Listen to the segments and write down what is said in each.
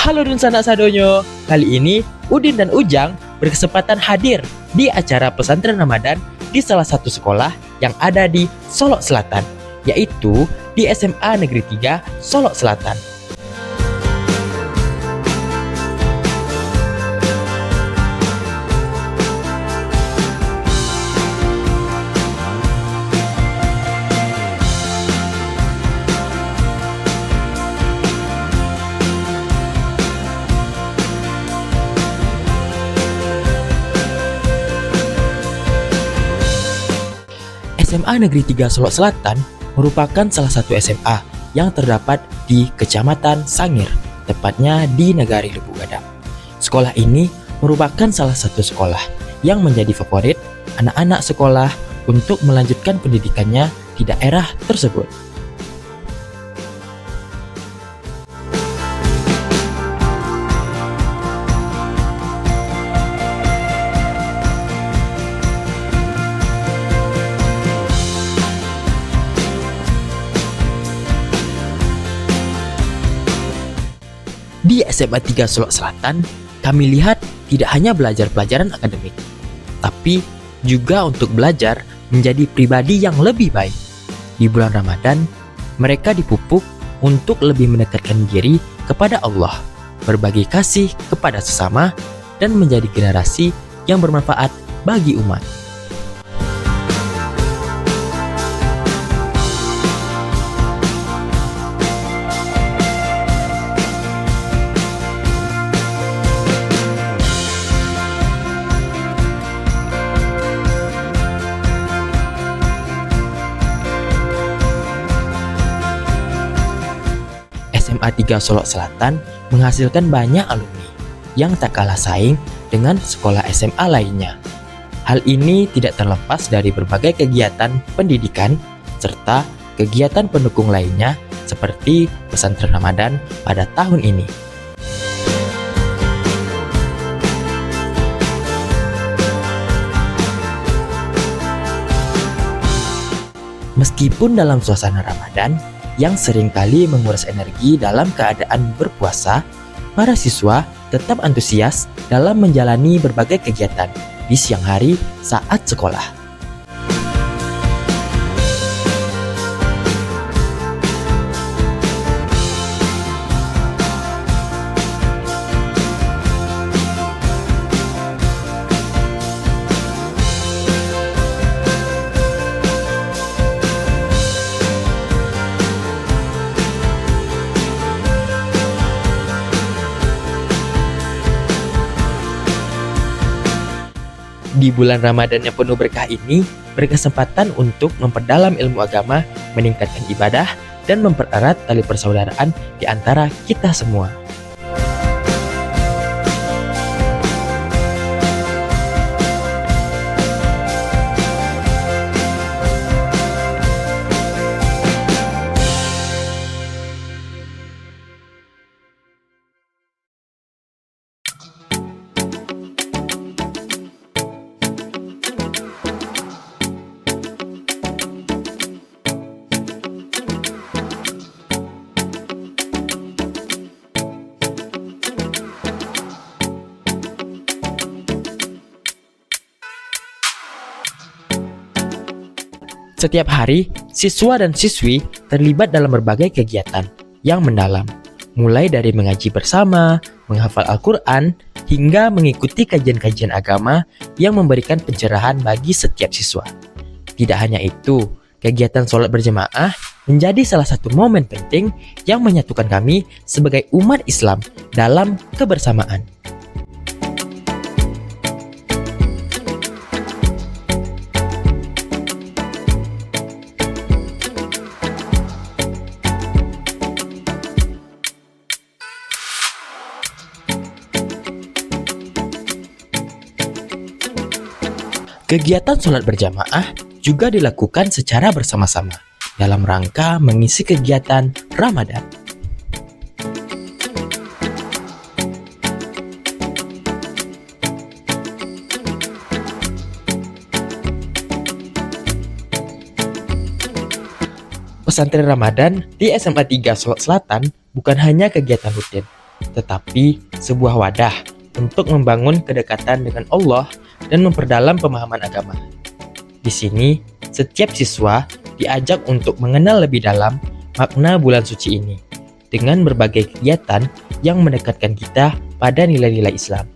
Halo Dun Sanak Sadonyo. Kali ini Udin dan Ujang berkesempatan hadir di acara pesantren Ramadan di salah satu sekolah yang ada di Solok Selatan, yaitu di SMA Negeri 3 Solok Selatan. SMA Negeri 3 Solok Selatan merupakan salah satu SMA yang terdapat di Kecamatan Sangir, tepatnya di Nagari Lebu Gadang. Sekolah ini merupakan salah satu sekolah yang menjadi favorit anak-anak sekolah untuk melanjutkan pendidikannya di daerah tersebut. Di SMA 3 Solok Selatan, kami lihat tidak hanya belajar pelajaran akademik, tapi juga untuk belajar menjadi pribadi yang lebih baik. Di bulan Ramadan, mereka dipupuk untuk lebih mendekatkan diri kepada Allah, berbagi kasih kepada sesama, dan menjadi generasi yang bermanfaat bagi umat. SMA 3 Solok Selatan menghasilkan banyak alumni yang tak kalah saing dengan sekolah SMA lainnya. Hal ini tidak terlepas dari berbagai kegiatan pendidikan serta kegiatan pendukung lainnya seperti pesantren Ramadan pada tahun ini. Meskipun dalam suasana Ramadan yang seringkali menguras energi dalam keadaan berpuasa, para siswa tetap antusias dalam menjalani berbagai kegiatan di siang hari saat sekolah. Di bulan Ramadan yang penuh berkah ini, berkesempatan untuk memperdalam ilmu agama, meningkatkan ibadah, dan mempererat tali persaudaraan di antara kita semua. Setiap hari, siswa dan siswi terlibat dalam berbagai kegiatan yang mendalam, mulai dari mengaji bersama, menghafal Al-Quran, hingga mengikuti kajian-kajian agama yang memberikan pencerahan bagi setiap siswa. Tidak hanya itu, kegiatan sholat berjamaah menjadi salah satu momen penting yang menyatukan kami sebagai umat Islam dalam kebersamaan. Kegiatan sholat berjamaah juga dilakukan secara bersama-sama dalam rangka mengisi kegiatan Ramadan. Pesantren Ramadan di SMA 3 Solok Selatan bukan hanya kegiatan rutin, tetapi sebuah wadah untuk membangun kedekatan dengan Allah dan memperdalam pemahaman agama. Di sini, setiap siswa diajak untuk mengenal lebih dalam makna bulan suci ini dengan berbagai kegiatan yang mendekatkan kita pada nilai-nilai Islam.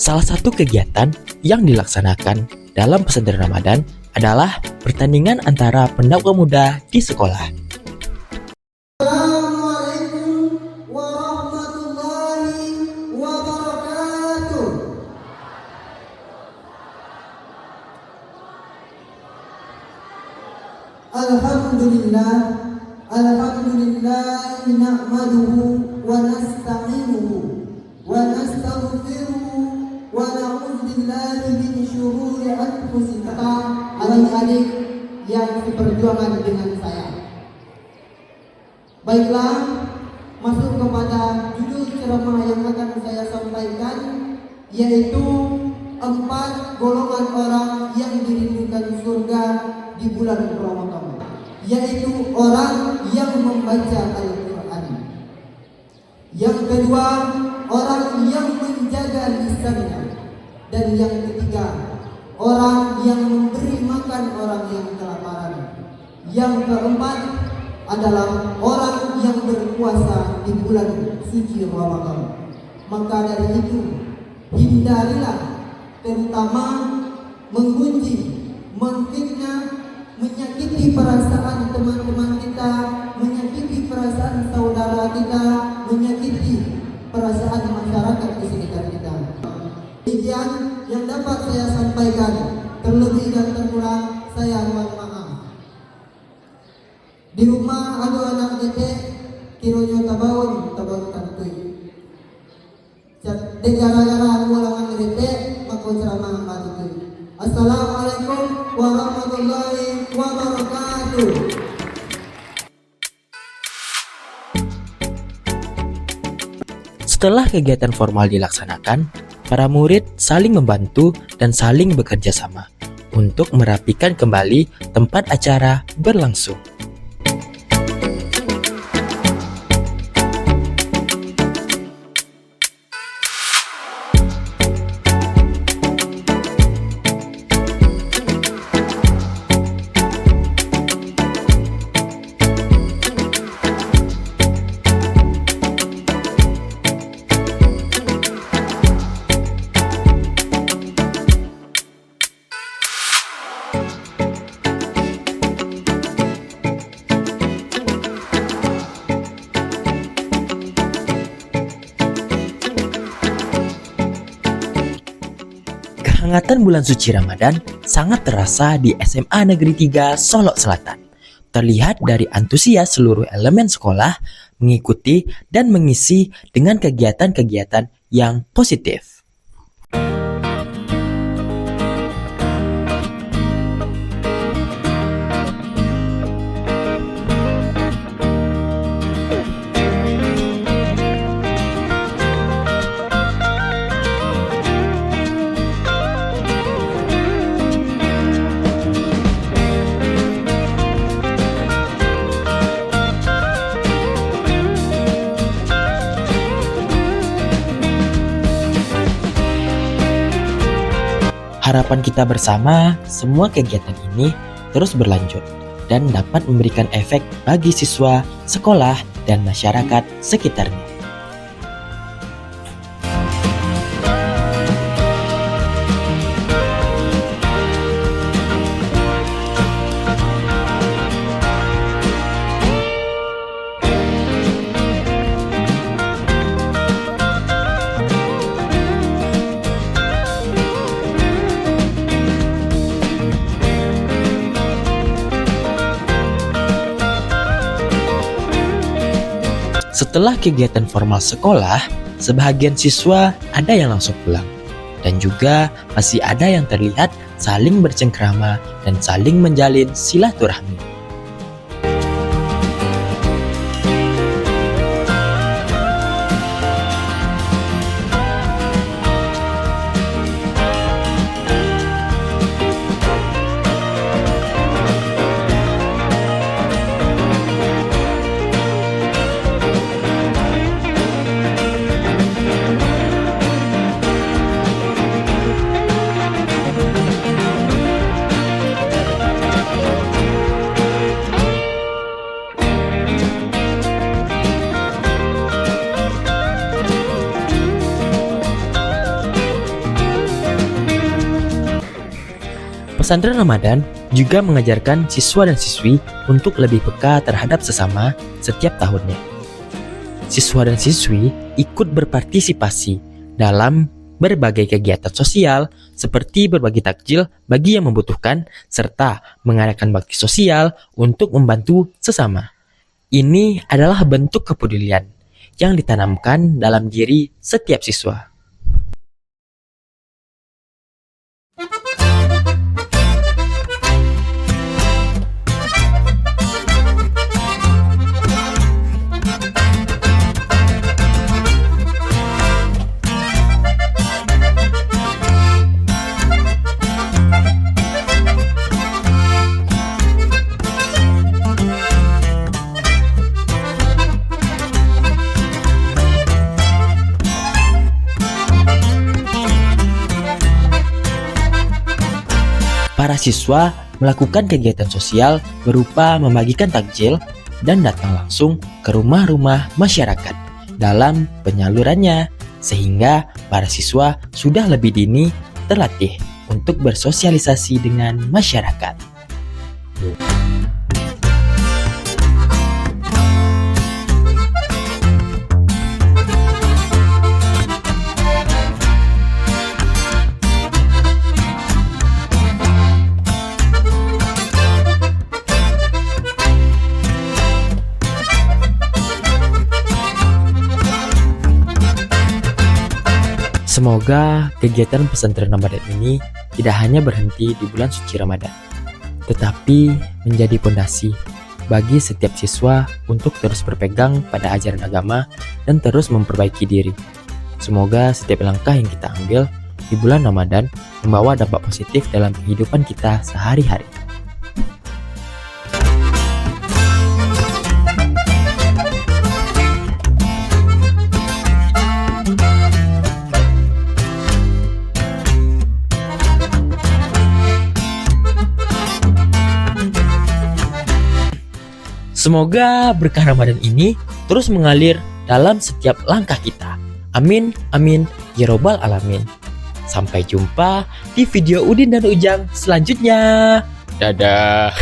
Salah satu kegiatan yang dilaksanakan dalam pesantren Ramadan adalah pertandingan antara pendakwa muda di sekolah. Assalamualaikum warahmatullahi wabarakatuh. Alhamdulillah nahmaduhu wa nasta'inuhu wa nastaghfiruhu wa na'udzu billahi min syururi anfusina. Adik-adik yang seperjuangan dengan saya. Baiklah, masuk kepada judul ceramah yang akan saya sampaikan, yaitu 4 golongan orang yang dirindukan surga di bulan Ramadan, yaitu orang yang membaca Al-Quran. Yang kedua, orang yang menjaga lisannya. Dan yang ketiga, orang yang memberi makan orang yang kelaparan. Yang keempat adalah orang yang berpuasa di bulan suci Ramadan. Maka dari itu, hindarilah terutama mengunci, memfitnah, menyakiti perasaan teman-teman kita, menyakiti perasaan saudara kita, menyakiti perasaan masyarakat di sekitar kita. Demikian yang dapat saya sampaikan. Terlebih dan terkurang saya mohon maaf. Di rumah ada anak detek, kironya tabaun tantui. Jadi gara-gara ulangan detek, maka ceramah mati. Assalamualaikum warahmatullahi wabarakatuh. Setelah kegiatan formal dilaksanakan, para murid saling membantu dan saling bekerja sama untuk merapikan kembali tempat acara berlangsung. Kehangatan bulan suci Ramadan sangat terasa di SMA Negeri 3 Solok Selatan. Terlihat dari antusias seluruh elemen sekolah mengikuti dan mengisi dengan kegiatan-kegiatan yang positif. Harapan kita bersama, semua kegiatan ini terus berlanjut dan dapat memberikan efek bagi siswa, sekolah, dan masyarakat sekitarnya. Setelah kegiatan formal sekolah, sebahagian siswa ada yang langsung pulang. Dan juga masih ada yang terlihat saling bercengkrama dan saling menjalin silaturahmi. Pesantren Ramadan juga mengajarkan siswa dan siswi untuk lebih peka terhadap sesama setiap tahunnya. Siswa dan siswi ikut berpartisipasi dalam berbagai kegiatan sosial seperti berbagi takjil bagi yang membutuhkan serta mengadakan bakti sosial untuk membantu sesama. Ini adalah bentuk kepedulian yang ditanamkan dalam diri setiap siswa. Para siswa melakukan kegiatan sosial berupa membagikan takjil dan datang langsung ke rumah-rumah masyarakat dalam penyalurannya, sehingga para siswa sudah lebih dini terlatih untuk bersosialisasi dengan masyarakat. Semoga kegiatan pesantren Ramadan ini tidak hanya berhenti di bulan suci Ramadan, tetapi menjadi pondasi bagi setiap siswa untuk terus berpegang pada ajaran agama dan terus memperbaiki diri. Semoga setiap langkah yang kita ambil di bulan Ramadan membawa dampak positif dalam kehidupan kita sehari-hari. Semoga berkah Ramadan ini terus mengalir dalam setiap langkah kita. Amin, amin, ya robbal alamin. Sampai jumpa di video Udin dan Ujang selanjutnya. Dadah.